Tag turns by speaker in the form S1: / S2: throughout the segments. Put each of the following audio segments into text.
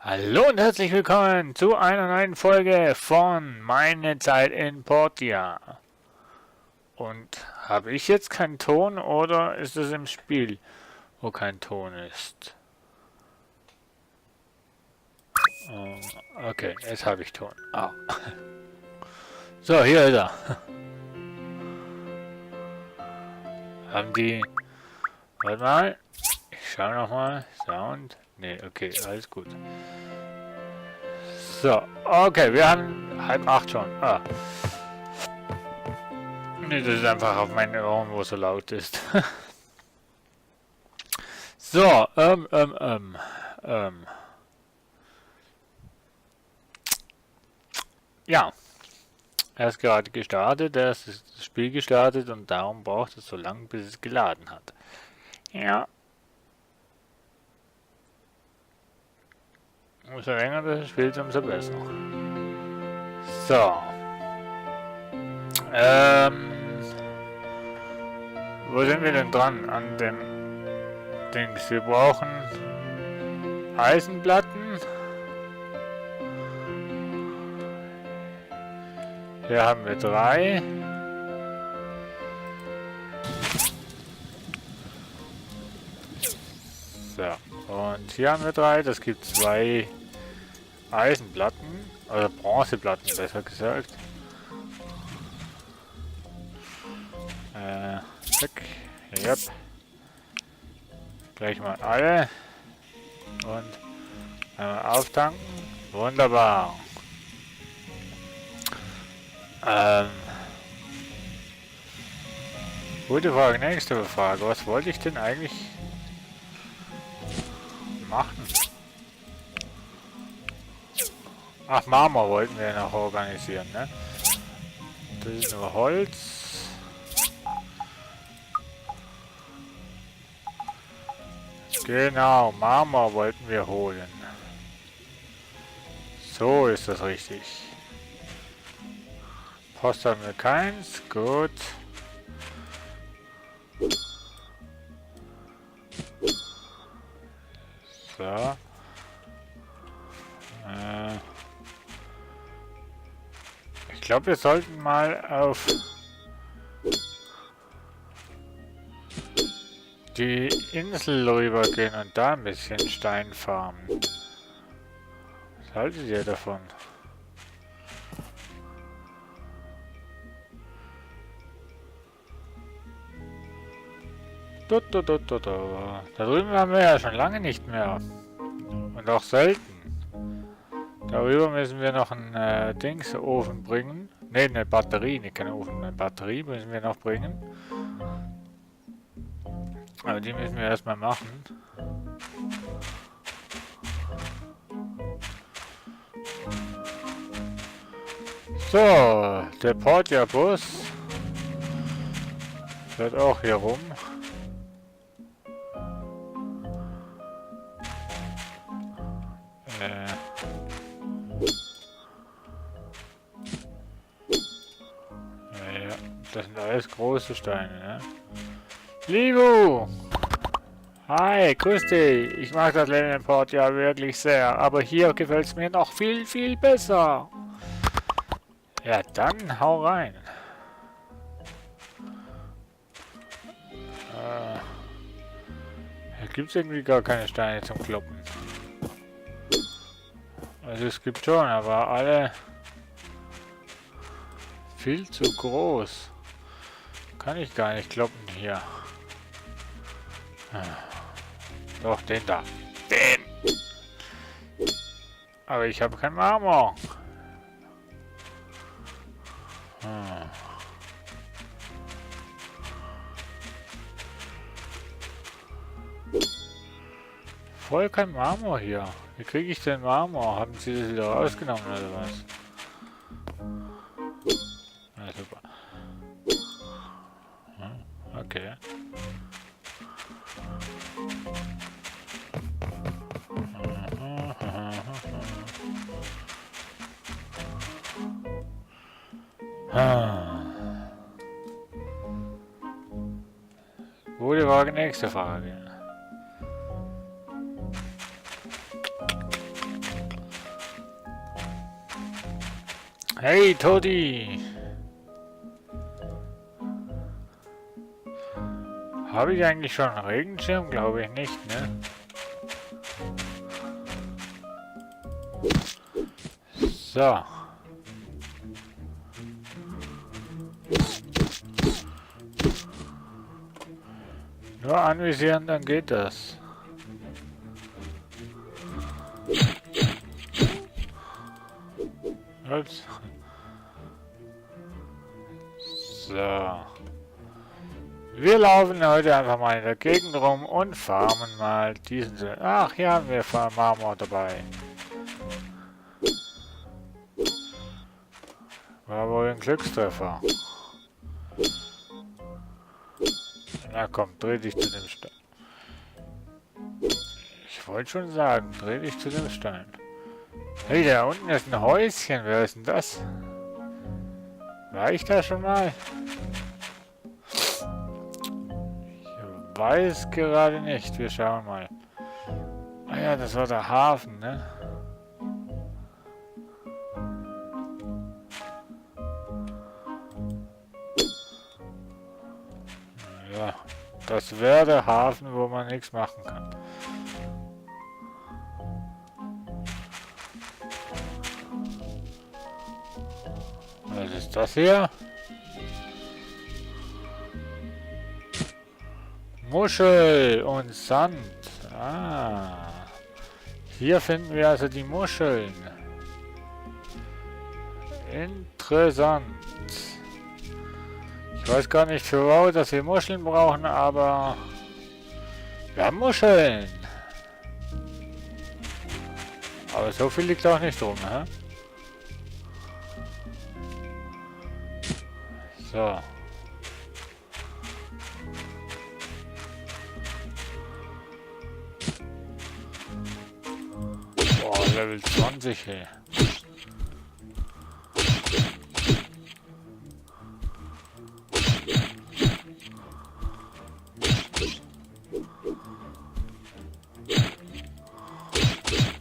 S1: Hallo und herzlich willkommen zu einer neuen Folge von Meine Zeit in Portia. Und habe ich jetzt keinen Ton oder ist es im Spiel, wo kein Ton ist? Okay, jetzt habe ich Ton. Ah. So, hier ist er. Haben die... Warte mal. Ich schaue nochmal. Sound. Ne, okay, alles gut. So, okay, wir haben 7:30 schon. Ah. Nee, das ist einfach auf meinen Ohren, wo so laut ist. So, ja, er ist gerade gestartet, er ist das Spiel gestartet und darum braucht es so lange, bis es geladen hat. Ja. Umso länger das spielt, umso besser. So. Wo sind wir denn dran? An dem Dings. Wir brauchen Eisenplatten. Hier haben wir 3. So, und hier haben wir 3. Das gibt 2 Eisenplatten. Oder Bronzeplatten, besser gesagt. Zack. Yep. Gleich mal alle. Und einmal auftanken. Wunderbar. Gute Frage, nächste Frage. Was wollte ich denn eigentlich machen? Ach, Marmor wollten wir noch organisieren, ne? Das ist nur Holz. Genau, Marmor wollten wir holen. So ist das richtig. Post haben wir keins, gut. So. Ich glaube, wir sollten mal auf die Insel rübergehen und da ein bisschen Stein farmen. Was haltet ihr davon? Da drüben haben wir ja schon lange nicht mehr. Und auch selten. Darüber müssen wir noch einen Dingsofen bringen. Ne, eine Batterie, nicht keine Ofen, eine Batterie müssen wir noch bringen. Aber die müssen wir erstmal machen. So, der Portia-Bus fährt auch hier rum. Ja, das sind alles große Steine, ne? Livu! Hi, grüß dich. Ich mag das Lennonport ja wirklich sehr, aber hier gefällt es mir noch viel, viel besser. Ja, dann hau rein. Hier gibt es irgendwie gar keine Steine zum Kloppen. Also es gibt schon, aber alle viel zu groß. Kann ich gar nicht kloppen hier. Doch, den da. Den! Aber ich habe kein Marmor. Voll kein Marmor hier. Wie kriege ich denn Marmor? Haben sie das wieder rausgenommen oder was? Na super. Okay. Gute Frage, nächste Frage. Hey, Todi! Habe ich eigentlich schon einen Regenschirm? Glaube ich nicht, ne? So. Nur anvisieren, dann geht das. Ups. So. Wir laufen heute einfach mal in der Gegend rum und farmen mal diesen... Ach, hier haben wir Marmor dabei. War wohl ein Glückstreffer. Na komm, dreh dich zu dem Stein. Ich wollte schon sagen, dreh dich zu dem Stein. Hey, da unten ist ein Häuschen. Wer ist denn das? War ich da schon mal? Ich weiß gerade nicht. Wir schauen mal. Ah ja, das war der Hafen, ne? Ja, das wäre der Hafen, wo man nichts machen kann. Was ist das hier? Muschel und Sand. Ah. Hier finden wir also die Muscheln. Interessant. Ich weiß gar nicht für wow, dass wir Muscheln brauchen, aber wir haben Muscheln. Aber so viel liegt auch nicht rum, hä? So. Boah, Level 20, hey.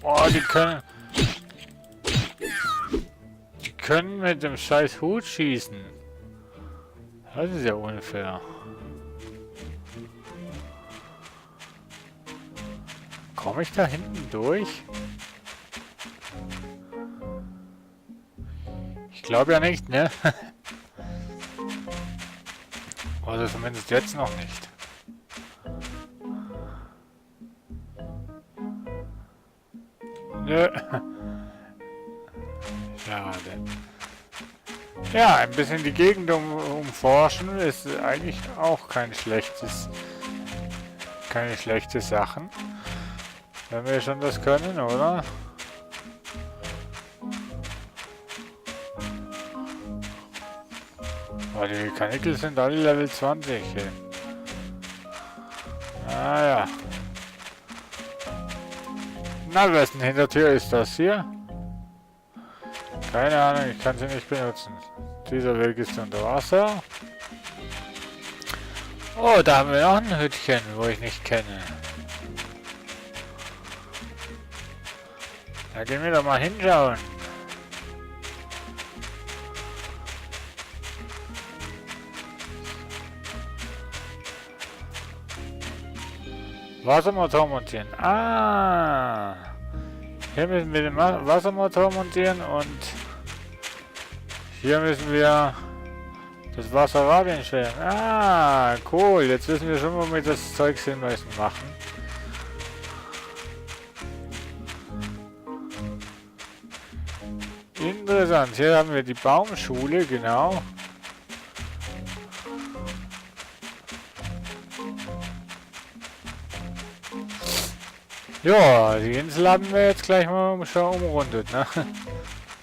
S1: Boah, die können mit dem scheiß Hut schießen. Das ist ja unfair. Komme ich da hinten durch? Ich glaube ja nicht, ne? Oder zumindest jetzt noch nicht. Nö. Schade. Ja, ein bisschen die Gegend umforschen ist eigentlich auch keine schlechte Sachen. Wenn wir schon das können, oder? Oh, die Kanickel sind alle Level 20. Ey. Ah ja. Na, wessen Hintertür ist das hier? Keine Ahnung, ich kann sie nicht benutzen. Dieser Weg ist unter Wasser. Oh, da haben wir noch ein Hütchen, wo ich nicht kenne. Da gehen wir doch mal hinschauen. Wassermotor montieren. Ah! Hier müssen wir den Wassermotor montieren und hier müssen wir das Wasserrad einstellen. Ah, cool. Jetzt wissen wir schon, wo wir das Zeug hin müssen machen. Interessant. Hier haben wir die Baumschule, genau. Ja, die Insel haben wir jetzt gleich mal schon umrundet, ne?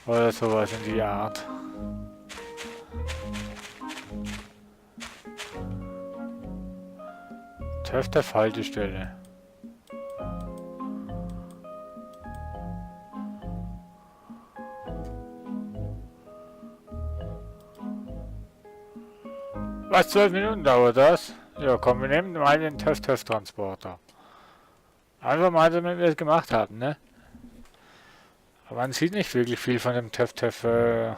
S1: Oder sowas in die Art. Töfter Haltestelle. Was, 12 Minuten dauert das? Ja, komm, wir nehmen mal den TÜV-TÜV-Transporter. Einfach mal, damit wir es gemacht haben, ne? Aber man sieht nicht wirklich viel von dem TÜV-TÜV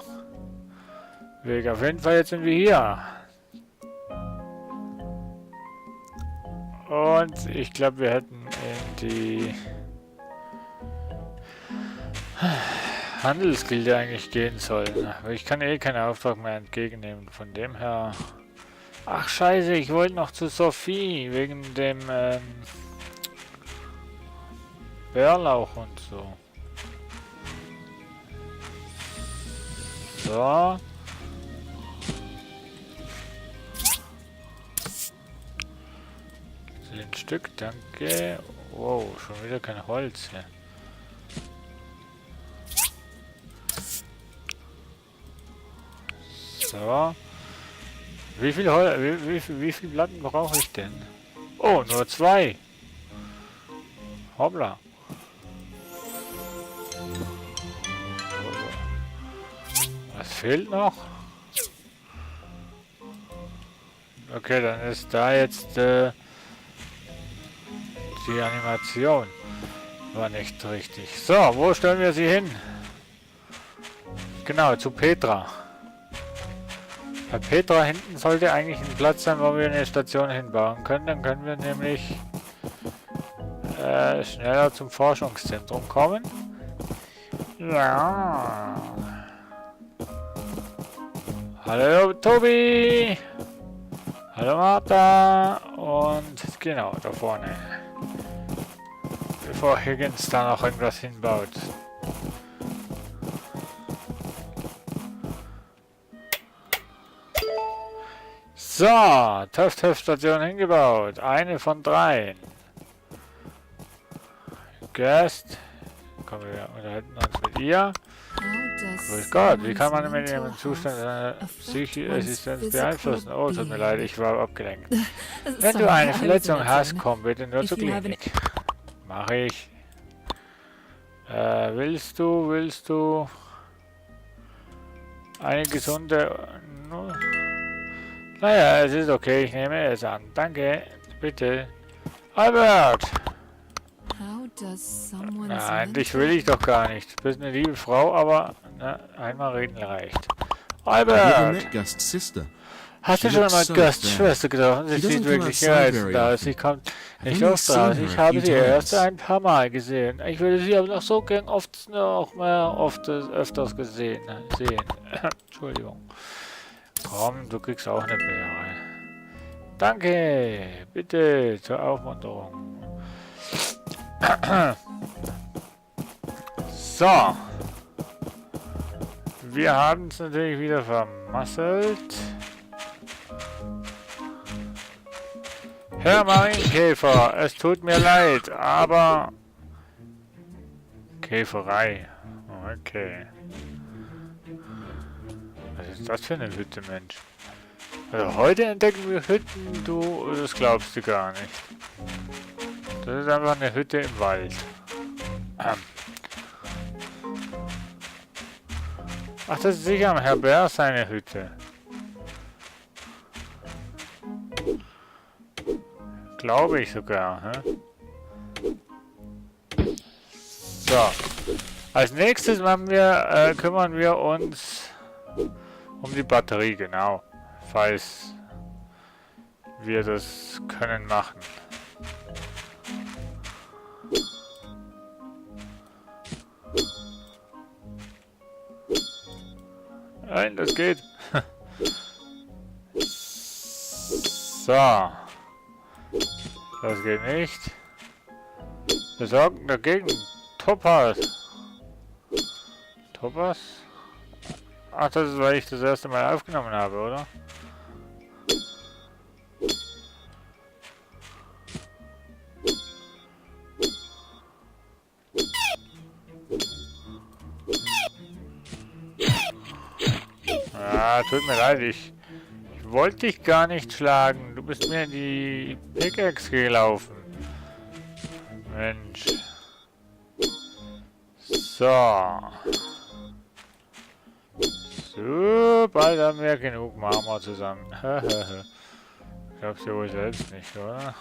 S1: Weg. Auf jeden Fall jetzt sind wir hier. Und ich glaube, wir hätten in die Handelsgilde eigentlich gehen sollen. Aber ich kann eh keinen Auftrag mehr entgegennehmen. Von dem her... Ach scheiße, ich wollte noch zu Sophie. Wegen dem Bärlauch und so. So. 10 Stück, danke. Wow, schon wieder kein Holz hier. So. Wie viel Platten brauche ich denn? Oh, nur 2. Hoppla. Was fehlt noch? Okay, dann ist da jetzt die Animation. War nicht richtig. So, wo stellen wir sie hin? Genau, zu Petra. Bei Petra hinten sollte eigentlich ein Platz sein, wo wir eine Station hinbauen können. Dann können wir nämlich schneller zum Forschungszentrum kommen. Ja. Hallo Tobi. Hallo Martha. Und genau, da vorne. Bevor Higgins da noch irgendwas hinbaut. So, Töff-Töff-Station hingebaut. Eine von 3. Guest. Kommen wir unterhalten uns mit ihr. Grüß Gott, wie kann man mit ihrem Zustand seiner psychischen Assistenz beeinflussen? Oh, tut mir leid, ich war abgelenkt. Wenn du eine Verletzung hast, komm bitte nur zur Klinik. Mach ich. Willst du eine gesunde... Naja, es ist okay, ich nehme es an. Danke, bitte. Albert! Nein, dich will ich doch gar nicht. Du bist eine liebe Frau, aber na, einmal reden reicht. Albert! Hast du schon mal Gastschwester getroffen? Sie sieht wirklich reizend aus. Sie kommt nicht oft raus. Ich habe sie erst ein paar Mal gesehen. Ich würde sie aber noch so gern öfters sehen. Entschuldigung. Komm, du kriegst auch eine Beere. Danke, bitte zur Aufmunterung. So. Wir haben es natürlich wieder vermasselt. Herr Marienkäfer, es tut mir leid, aber... Käferei. Okay. Was ist das für eine Hütte, Mensch? Also heute entdecken wir Hütten, das glaubst du gar nicht. Das ist einfach eine Hütte im Wald. Ach, das ist sicher am Herr Bär seine Hütte. Glaube ich sogar. Hä? So. Als nächstes kümmern wir uns um die Batterie, genau. Falls wir das können machen. Nein, das geht. So. Das geht nicht. Wir sorgen dagegen. Topaz. Topaz? Ach, das ist, weil ich das erste Mal aufgenommen habe, oder? Ah, tut mir leid, ich wollte dich gar nicht schlagen. Du bist mir in die Pickaxe gelaufen. Mensch. So. So, bald haben wir genug Marmor zusammen. Glaubst du wohl selbst nicht, oder?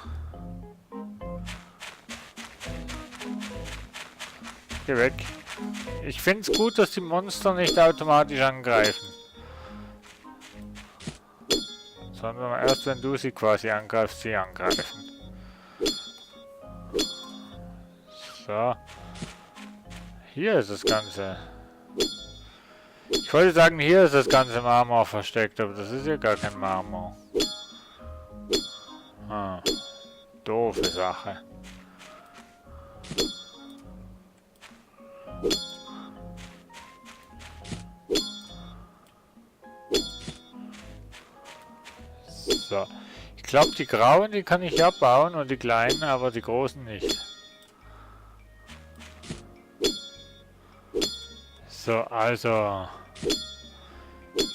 S1: Geh weg. Ich finde es gut, dass die Monster nicht automatisch angreifen. sondern erst wenn du sie quasi angreifst, sie angreifen. So. Hier ist das Ganze. Ich wollte sagen, hier ist das ganze Marmor versteckt, aber das ist ja gar kein Marmor. Ah, doofe Sache. So. Ich glaube, die grauen, die kann ich abbauen und die kleinen, aber die großen nicht. So, also...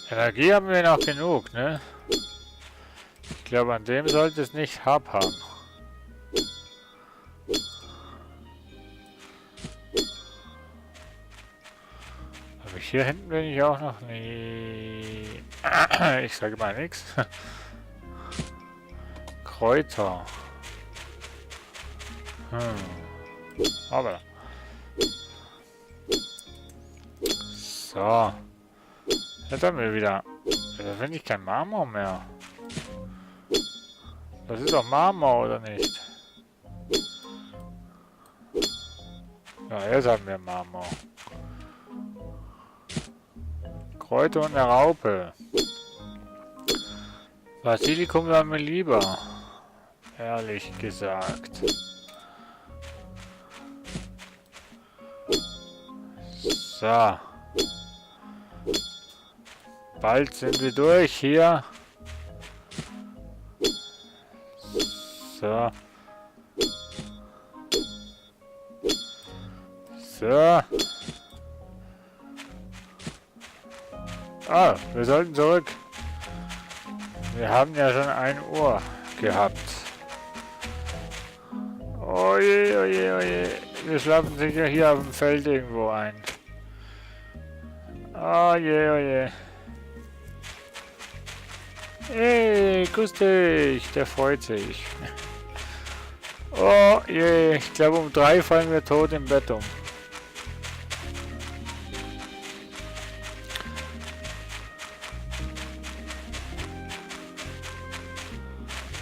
S1: Energie haben wir noch genug, ne? Ich glaube, an dem sollte es nicht hapern. Aber hier hinten bin ich auch noch nie... Ich sage mal nichts. Kräuter. Aber... So. Jetzt haben wir wieder... Da finde ich kein Marmor mehr. Das ist doch Marmor, oder nicht? Ja, jetzt haben wir Marmor. Kräuter und eine Raupe. Basilikum wäre mir lieber. Ehrlich gesagt. So. Bald sind wir durch hier. So. So. Ah, wir sollten zurück. Wir haben ja schon 1 Uhr gehabt. Oje, oje, oje. Wir schlafen sicher hier auf dem Feld irgendwo ein. Oje, oje. Hey, grüß dich. Der freut sich. Oh je, ich glaube um 3 fallen wir tot im Bett um.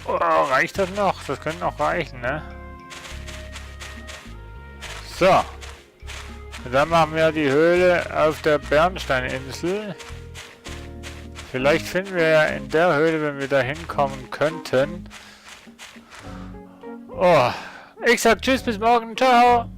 S1: Oh, reicht das noch? Das könnte noch reichen, ne? So. Und dann machen wir die Höhle auf der Bernsteininsel. Vielleicht finden wir ja in der Höhle, wenn wir da hinkommen könnten. Oh, ich sag tschüss, bis morgen, ciao.